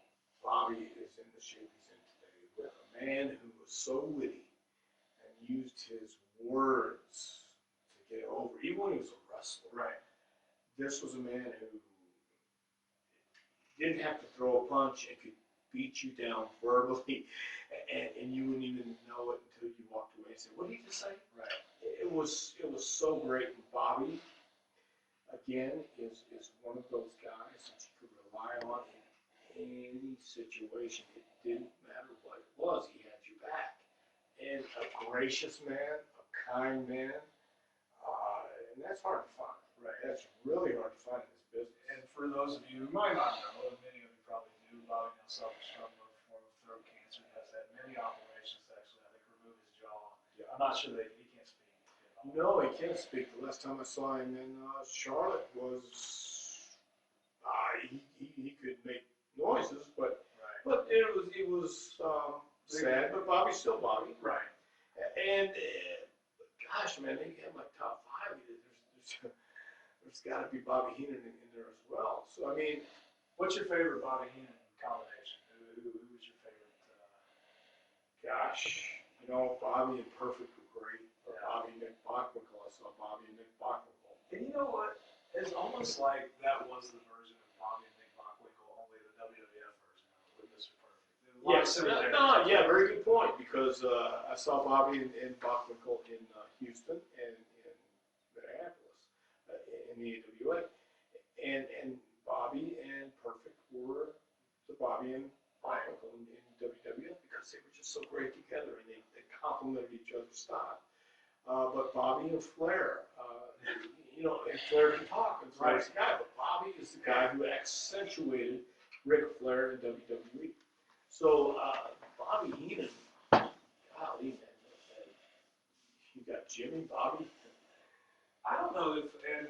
Bobby is in the shape he's in today with a man who was so witty and used his words to get over, even when he was a wrestler. Right. This was a man who didn't have to throw a punch and could beat you down verbally, and you wouldn't even know it until you walked away and said, "What did he just say?" Right. It was so great. And Bobby, again, is one of those guys that you could rely on in any situation. It didn't matter what it was; he had your back. And a gracious man, a kind man, and that's hard to find. Right. That's really hard to find in this business. And for those of you who might not know, and many of you probably do, Bobby now suffers from a form of throat cancer. He has had many operations to actually, I think, remove his jaw. Yeah. I'm not sure that he can't speak. No, he can't speak. The last time I saw him in Charlotte was he could make noises, but right. But it was sad. But Bobby's still Bobby. Right. And gosh, man, they have my top 5. There's got to be Bobby Heenan in there as well. So I mean, what's your favorite Bobby Heenan combination? Who was your favorite? Gosh, you know, Bobby and Perfect were great. Or Bobby and Nick Bockwinkel. I saw Bobby and Nick Bockwinkel. And you know what? It's almost like that was the version of Bobby and Nick Bockwinkel, only the WWF version of it with Mr. Perfect. It a lot of Yes, similarities. no, yeah, very good point, because I saw Bobby in Bachwinkle in Houston and in Minneapolis in the AWA. And Bobby and Perfect were the Bobby and Bachwinkle in WWF because they were just so great together and they complemented each other's style. But Bobby and Flair, and Flair can talk, and Flair's the guy, but Bobby is the guy who accentuated Ric Flair in WWE. So Bobby Heenan, golly, man, you got Jimmy, Bobby. I don't know if, and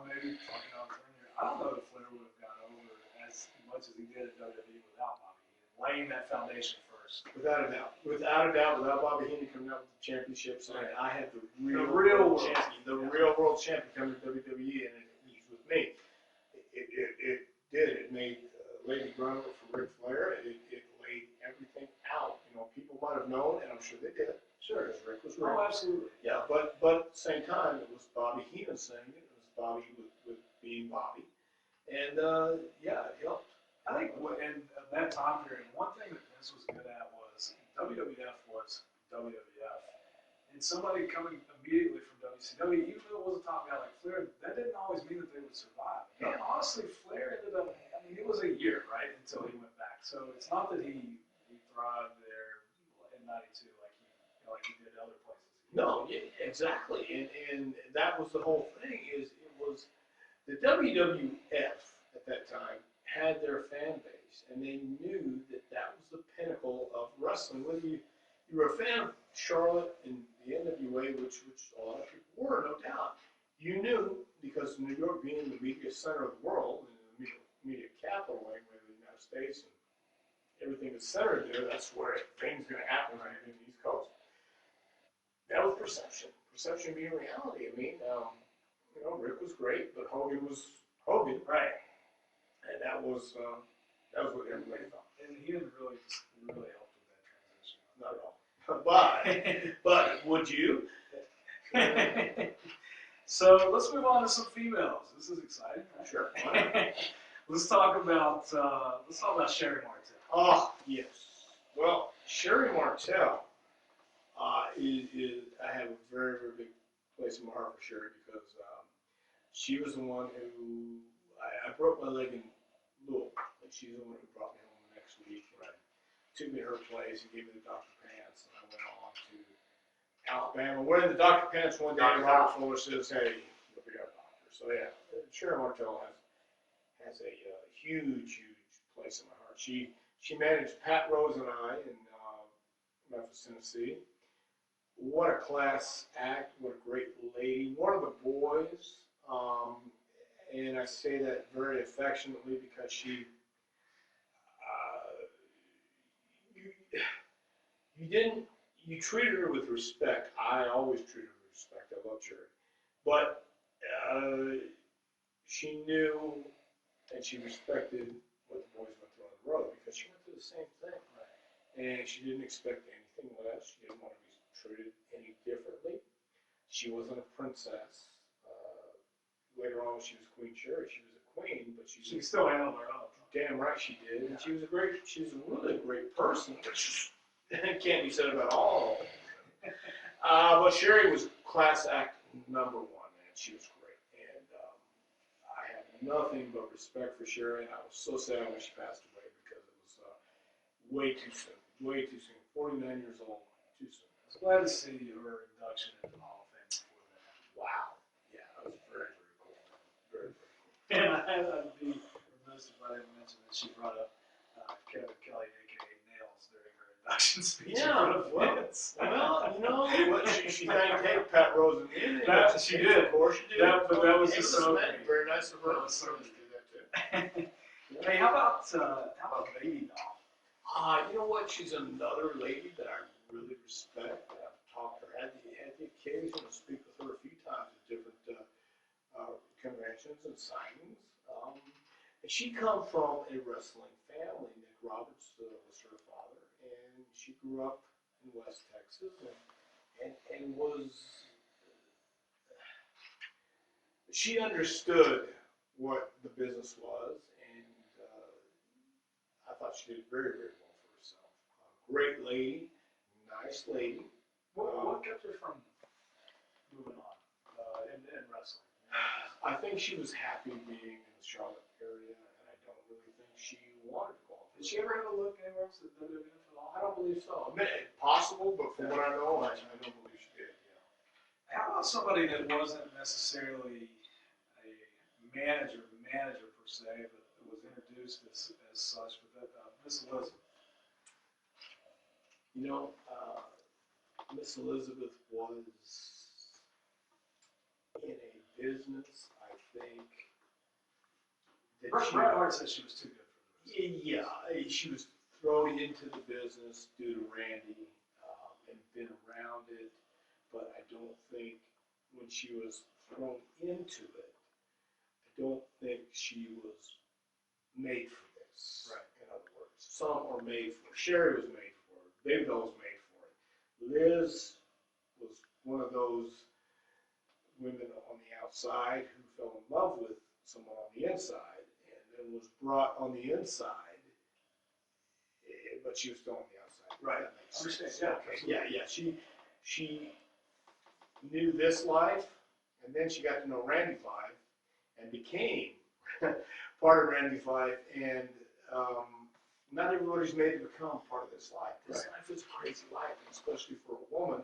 maybe talking on turn here, I don't know if Flair would have got over as much as he did at WWE without Bobby Heenan, laying that foundation first. Without a doubt. Without a doubt, without Bobby Heenan coming out with the championships, and I had the real real world champion, the real world champion coming to WWE, and he's with me. It did. It made Lady Grunner for Ric Flair. It laid everything out. People might have known, and I'm sure they did. Sure, because Rick was Rick. Oh, absolutely. Yeah, but at the same time, it was Bobby Heenan saying it. It was Bobby with being Bobby, and yeah, it helped. I think in that time period, one thing that Vince was good at was WWF was WWF. And somebody coming immediately from WCW, even though it was a top guy like Flair, that didn't always mean that they would survive. And honestly, Flair ended up, it was a year, right, until he went back. So it's not that he thrived there in 92 like he did other places. No, yeah, exactly, and that was the whole thing. Is it was the WWF at that time had their fan base, and they knew that was the pinnacle of wrestling. Whether you were a fan of Charlotte and the NWA, which a lot of people were, no doubt, you knew because New York being the media center of the world and the media capital anyway of the United States, and everything is centered there. That's where things going to happen right in the East Coast. That was perception. Perception being reality. I mean, Rick was great, but Hogan was Hogan. Right. And that was what everybody thought. And he didn't really help with that transition. Not at all. But would you? So let's move on to some females. This is exciting. Right? Sure. Let's talk about Sherri Martel. Oh yes. Well, Sherri Martel is I have a very, very big place in my heart for Sherri because she was the one who I broke my leg in Louisville, and she's the one who brought me home the next week. And took me to her place and gave me the Dr. Pants, and I went on to Alabama. Wearing the Dr. Pants one day, and Robert Fuller says, "Hey, you'll be our doctor." So yeah, Sherri Martel has a huge, huge place in my heart. She managed Pat Rose and I in Memphis, Tennessee. What a class act! What a great lady! One of the boys, and I say that very affectionately because she, you treated her with respect. I always treated her with respect. I love Sherri, but she knew and she respected what the boys went through on the road because she went through the same thing, and she didn't expect anything less. She didn't want to be treated any differently. She wasn't a princess. Later on, she was Queen Sherri. She was a queen, but she still handled her own. Damn right she did, and she was really a great person, which can't be said about all of them. But Sherri was class act number one, man. She was great, and I have nothing but respect for Sherri, and I was so sad when she passed away because it was way too soon. 49 years old, too soon. I was glad to see her induction into the Hall of Fame before that. Wow. Yeah, that was very, very cool. Very, very cool. And I'd be remiss if I didn't mention that she brought up Kevin Kelly, a.k.a. Nails, during her induction speech. Yeah, she thanked Pat Rose and me. She did. Of course she did. But that was just so very nice of her. That was so to do that too. Hey, how about Baby Doll? You know what? She's another lady that I really respect. I've talked to her, had the occasion to speak with her a few times at different conventions and signings. And she come from a wrestling family. Nick Roberts was her father, and she grew up in West Texas and was. She understood what the business was, and I thought she did very, very well for herself. great lady, nice lady. What kept her from moving on in wrestling? I think she was happy being in the Charlotte area, and I don't really think she wanted to go off. Did she ever have a look anywhere else at WWE at all? I don't believe so. I mean, it's possible, but from what I know, I don't believe she did. Yeah. How about somebody that wasn't necessarily a manager per se, but was introduced as such, but that Miss Elizabeth? You know, Miss Elizabeth was in a business, I think, that Bret Hart said she was too good for this. yeah, she was thrown into the business due to Randy and been around it, but I don't think when she was thrown into it, I don't think she was made for this. Right. In other words, some are made for it. Sherry was made for it. David Bell was made for it. Liz was one of those women on the outside who fell in love with someone on the inside and then was brought on the inside, but she was still on the outside. Right. That makes Understand. sense. Yeah. Okay. Yeah. She knew this life, and then she got to know Randy's life and became part of Randy's life. And not everybody's made to become part of this life. This life is a crazy life, especially for a woman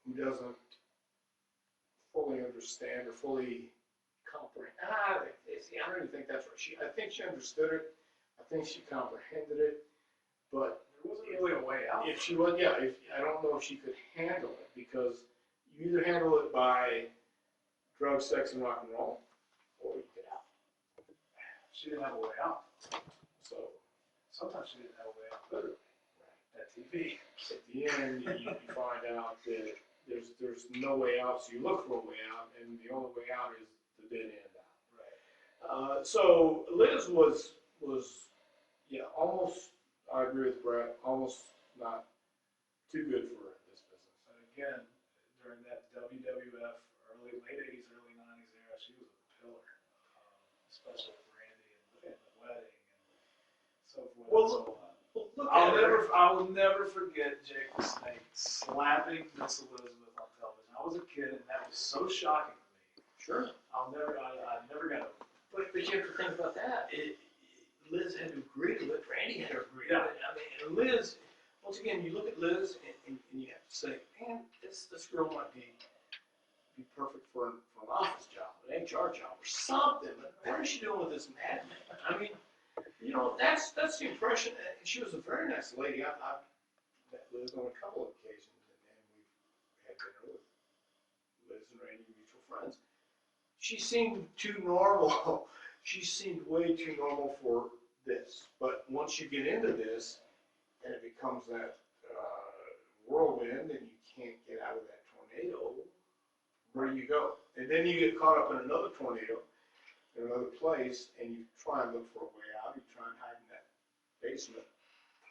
who doesn't fully understand or fully comprehend. See, I don't even think that's right. I think she understood it. I think she comprehended it. But There wasn't really a way out. if she was, I don't know if she could handle it, because you either handle it by drugs, sex, and rock and roll, or you get out. She didn't have a way out. So Sometimes she didn't have a way out, literally. At TV. at the end, you find out that there's no way out, so you look for a way out, and the only way out is the dead end out. Right. So Liz was almost. I agree with Brett. Almost not too good for her in this business. And again, during that WWF late 80s, early 90s era, she was a pillar, especially with Randy and the wedding and so forth. Well, look I will never forget Jake the Snake slapping Miss Elizabeth on television. I was a kid, and that was so shocking to me. Sure. I never got over it. But you have to think about that. Liz had to agree to it. Randy had to agree to Yeah. it. I mean, and Liz, once again, you look at Liz and you have to say, man, this girl might be perfect for an office job, an HR job, or something. But what is she doing with this madman? I mean, that's the impression. And she was a very nice lady. I've met Liz on a couple of occasions, and we've had dinner with Liz and Randy, mutual friends. She seemed too normal. She seemed way too normal for this. But once you get into this, and it becomes that whirlwind, and you can't get out of that tornado, where do you go? And then you get caught up in another tornado in another place, and you try and look for a way out. You try and hide in that basement.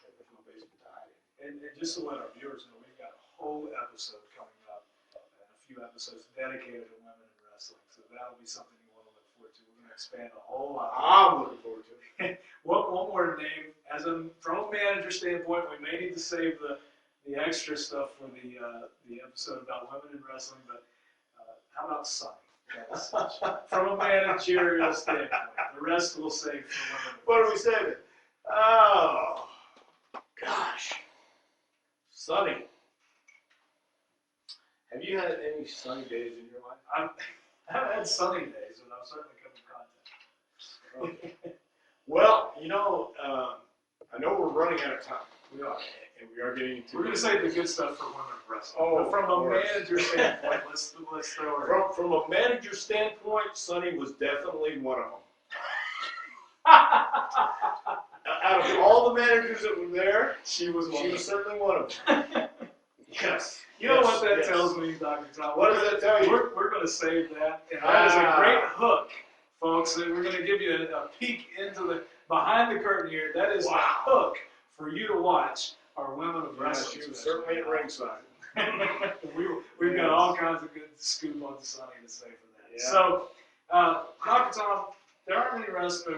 There's no basement to hide in. And just to let our viewers know, we've got a whole episode coming up, and a few episodes dedicated to women in wrestling. So that'll be something you want to look forward to. We're going to expand a whole lot. I'm looking forward to it. One more name, from a manager standpoint, we may need to save the extra stuff for the episode about women in wrestling, but how about Sunny? From a managerial standpoint, the rest we'll save for women. What are we saving? Oh, gosh. Sunny. Have you had any sunny days in your life? I've had sunny days, and I've certainly come in contact. Okay. Well, I know we're running out of time. We are. And we are getting into We're going to save the good stuff for women in wrestling. Oh, but from of a course. manager standpoint, let's throw her. From a manager standpoint, Sunny was definitely one of them. Out of all the managers that were there, She was certainly one of them. Yes. You know what that Yes. tells me, Dr. Tom? What does that tell you? We're going to save that. And that is a great hook, folks. And we're going to give you a peek into behind the curtain here. That is Wow. a hook for you to watch our women of Yes, wrestling. she was certainly at ringside. We've got all kinds of good scoop on Sunny to say for that. Yeah. So, Dr. Tom, there aren't many managers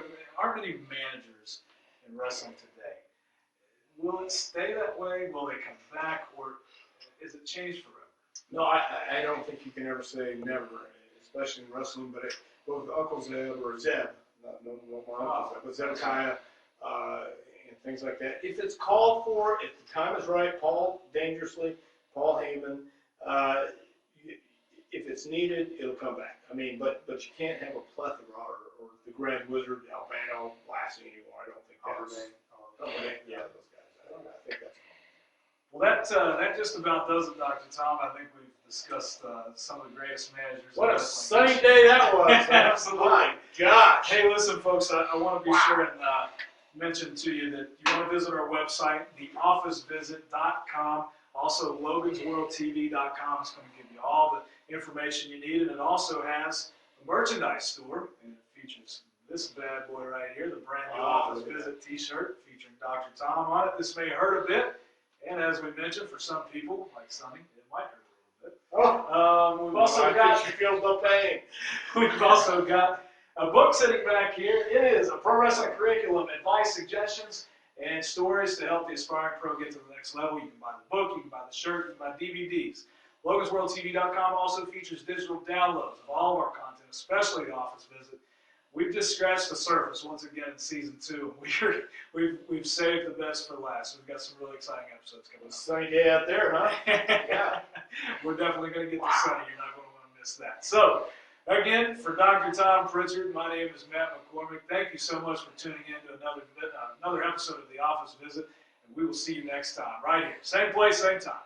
in wrestling today. will it stay that way? Will they come back, or is it changed forever? No, I don't think you can ever say never, especially in wrestling, but both Uncle Zeb or Zeb, not no more Uncle Zeb, but Zedekiah, and things like that. If it's called for, if the time is right, Paul Heyman, if it's needed, it'll come back. I mean, but you can't have a plethora or the Grand Wizard, Albano, Lassie anymore. I don't think that's. Yeah, those guys. I think that's. Well, that just about does it, Dr. Tom. I think we've discussed some of the greatest managers. What a sunny day that was. Absolutely. My gosh. Hey, listen, folks, I want to be sure and mention to you that you want to visit our website, theofficevisit.com. Also, logansworldtv.com is going to give you all the information you need, and it also has a merchandise store, and it features this bad boy right here, the brand new Office Visit t-shirt featuring Dr. Tom on it. This may hurt a bit, and as we mentioned, for some people, like Sonny, it might hurt a little bit. Oh, We've also got, she feels no pain. we've also got a book sitting back here. It is a pro wrestling curriculum, advice, suggestions, and stories to help the aspiring pro get to the next level. You can buy the book, you can buy the shirt, you can buy DVDs. LogansWorldTV.com also features digital downloads of all of our content, especially the Office Visit. We've just scratched the surface once again in season 2. We've saved the best for last. We've got some really exciting episodes coming up. Sunny day out there, huh? Yeah. We're definitely going to get to sunny. You're not going to want to miss that. So, again, for Dr. Tom Pritchard, my name is Matt McCormick. Thank you so much for tuning in to another episode of the Office Visit, and we will see you next time right here. Same place, same time.